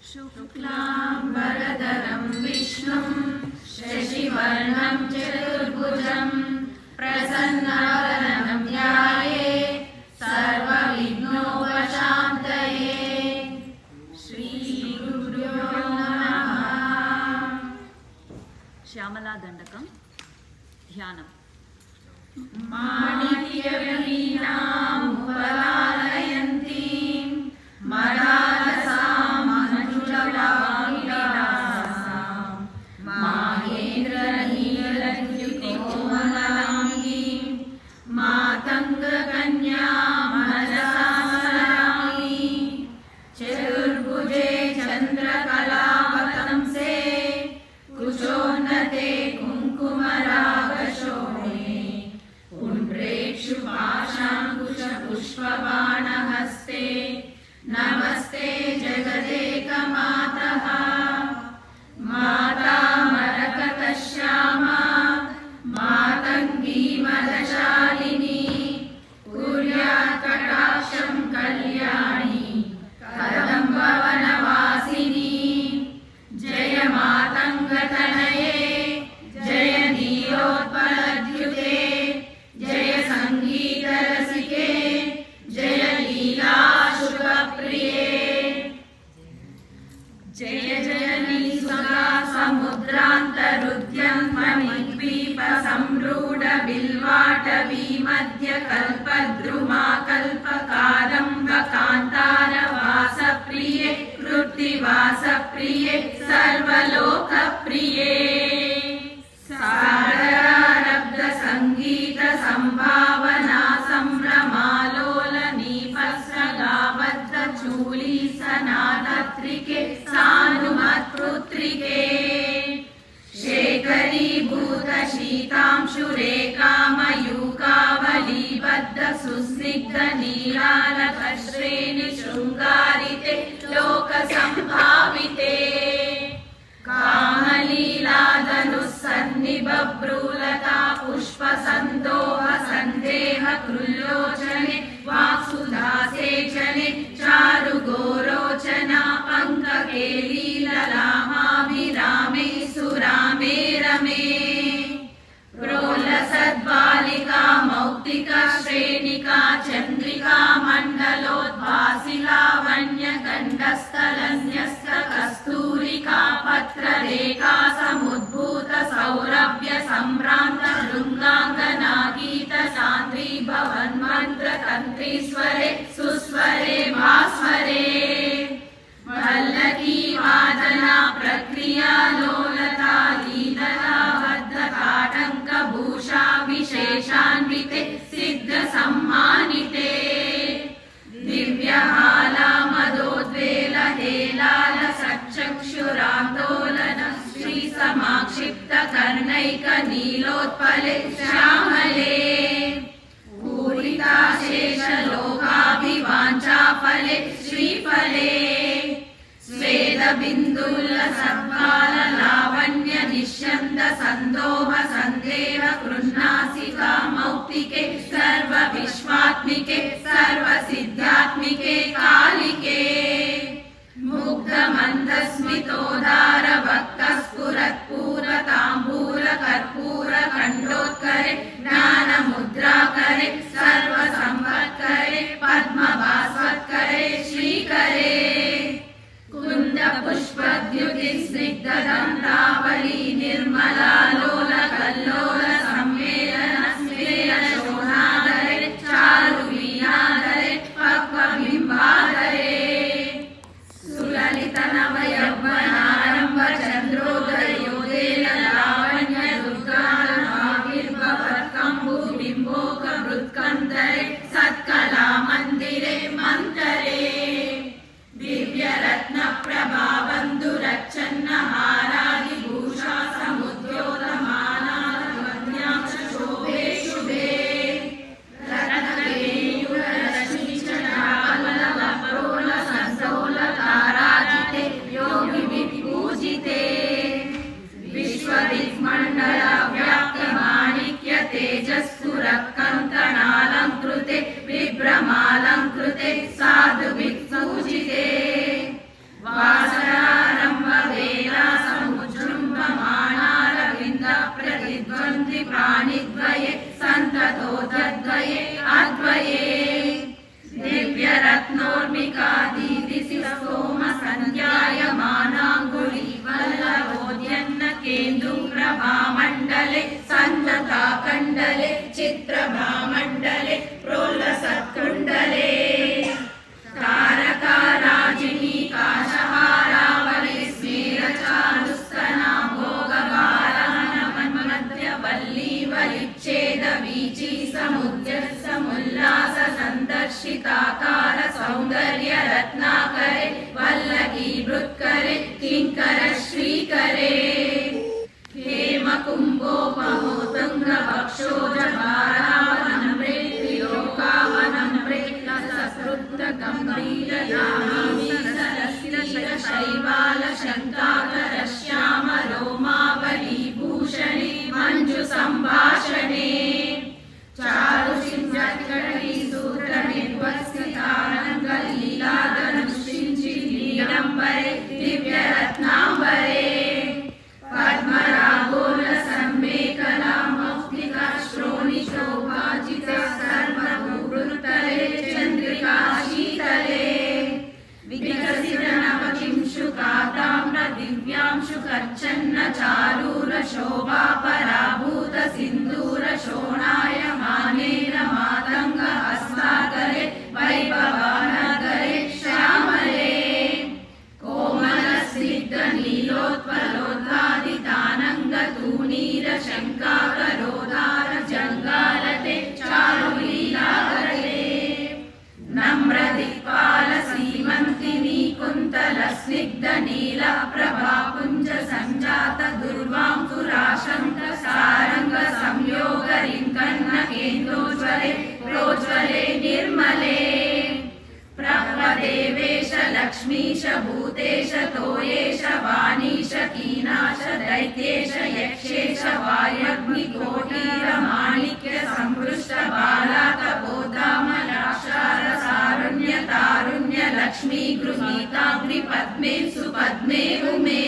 शुक्लांबरधरं विष्णुं शशिवर्णं चतुर्भुजं प्रसन्नवदनं ध्यायेत् सर्वविघ्नोपशान्तये। श्रीगुरुभ्यो नमः। श्यामला दंडकं ध्यानम्। माणिक्यवीणां उपलालयन्तीं मदालसां मंजुलवागिलासां माहेन्द्रनीलद्युतिकोमलाङ्गीं मातङ्गकन्यां मनसामराङ्गीं चतुर्भुजे चन्द्रकलावतंसे कुचोन्नते कुङ्कुमरागशोणे पुष्पबाणहस्ते नमस्ते जगदेकमातः। माता मरकतश्यामा मातङ्गी मदशालिनी कुर्यात् कटाक्षं कल्याणी कदम्बवनवासिनी। जय मातङ्गतनये जय नीलोत्पलद्युते जय संगीतरसिके जय लीला शुभप्रिये। जय जननी सुधा समुद्रान्तरुद्यं मणिद्वीप संरूढ बिल्वाटवी मध्य कल्पद्रुमा कल्पकारम्भ कान्तार वासप्रिये कृत्तिवासप्रिये सर्वलोकप्रिये। साररब्ध संगीत संभावना संभ्रमालोलनीपस्रगाबद्ध चूली सनादत्रिके सानुमत्पुत्रिके। शेखरीभूत शीतांशुरेखामयूकावलीबद्ध सुस्निग्ध नीलालकश्रेणि शृङ्गारिते लोकसम्भाविते। कामलीलाधनुस्सन्निबभ्रूलता पुष्पसन्दोह सन्देह कृल्लोचने वाक्सुधासेचने चारुगोरोचना पङ्ककेलीललामाभिरामे सुरामे रमे। प्रोलसद्बालिका मौक्तिका श्रेणिका चन्द्रिका मण्डलोद्भासि लावण्य गण्डस्थलन्यस्त कस्तूरिका पत्ररेखा समुद्भूत सौरभ्य सम्भ्रान्त भृङ्गाङ्गना गीत सान्द्री भवन्मन्त्र तन्त्रीस्वरे सुस्वरे भास्वरे। वल्लकी वादना प्रक्रिया लोलता लीलता बद्धताटङ्क भूषा विशेषान्विते सिद्ध सम्मानिते। दिव्यहाला मदोद्वेल हेलाल सच्चक्षुरान्दोलन श्री समाक्षिप्त कर्णैक नीलोत्पले श्यामले। पूरिताशेष लोकाभिवाञ्छाफले श्रीफले। स्वेद बिन्दुल सद्बाल लावण्य निश्यन्द सन्दोह सन्देह कृष्णासिका मौक्तिके सर्व विश्वात्मिके सर्व सिद्धात्मिके कालिके। मुग्ध मन्दस्मितोदार भक्त स्फुरत्पूरताम्बूल कर्पूर खण्डोत्करे ज्ञान मुद्राकरे सर्व संवत्करे पद्म भास्वत्करे श्रीकरे। कुन्द पुष्पद्युति स्निग्धदन्तावली निर्मला लोल कल्लोल सम्मेलन स्मेर शोणाधरे चारु वीणाधरे पक्वबिम्बाधरे। किङ्कर श्रीकरे हेमकुम्भोपमोतुङ्गवक्षोजभारावनम्रे त्रिलोकावनम्रे शैवालशङ्काकरश्यामरोमावलीभूषणे मञ्जुसम्भाषणे चारुशिञ्जत्कटनीसूत्रनिर्वसितानङ्गलीलाधनुषिञ्चि नीलम्बरे दिव्यरत्नाम्बरे पद्मरागोलसन्मेखला मौक्तिका श्रोणिशोभाजिते सर्वभूवृत्तले चन्द्रिका शीतले विकसितनवकिंशुकाताम्र दिव्यांशुकर्चन्न चारूर शोभा पराभूत सिन्दूर शोणायमानेन मातङ्ग हस्ताकरे वैभवानगरे श्यामले कोमल स्निग्ध नीलोत्पलोद्भादितानङ्गतूणीर शङ्काकरोदार जङ्गालते चारुलीलागरे नम्रदिक्पाल सीमन्तिनी कुन्तल स्निग्ध नील प्रभापुञ्ज सञ्जात दुर्वाङ्कुराशङ्क सारङ्ग संयोग रिङ्कन्न केन्दोज्वले प्रोज्वले निर्मले प्रभदेवेश लक्ष्मीश भूतेश तोयेश वाणीश कीनाश दैत्येश यक्षेश वायग्निकोटीर माणिक्य संपृष्ट बालात बोधामलाक्षार सारुण्य तारुण्य लक्ष्मी गृहीताग्नि पद्मे सुपद्मे उमे